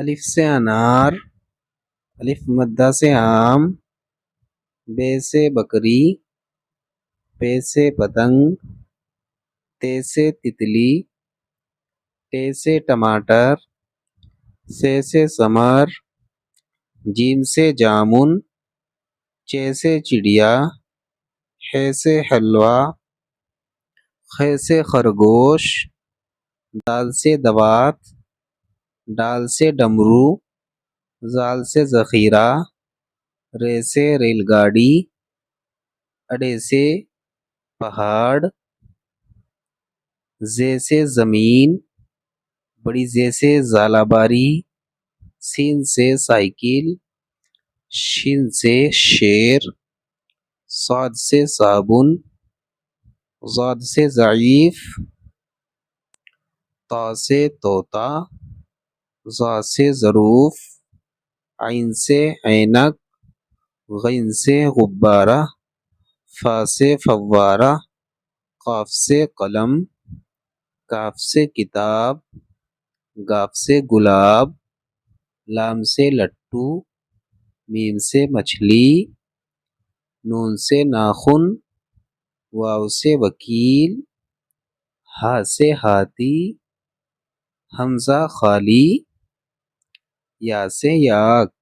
الف سے انار، الف مدہ سے آم، بے سے بکری، پے سے پتنگ، تے سے تتلی، ٹے سے ٹماٹر، سے ثمر، جیم سے جامن، چے سے چڑیا، ہے سے حلوہ، خے سے خرگوش، دال سے دوات، ڈال سے ڈمرو، زال سے ذخیرہ، رے سے ریل گاڑی، اڑے سے پہاڑ، زے سے زمین، بڑی زے سے زالہ باری، سین سے سائیکل، شین سے شیر، صاد سے صابن، ضاد سے ضعیف، طا سے طوطا، ظا سے ظروف، عین سے عینک، غین سے غبارہ، فا سے فوارہ، قاف سے قلم، کاف سے کتاب، گاف سے گلاب، لام سے لٹو، میم سے مچھلی، نون سے ناخن، واو سے وکیل، ہا سے ہاتھی، حمزہ خالی، یا سے یاک۔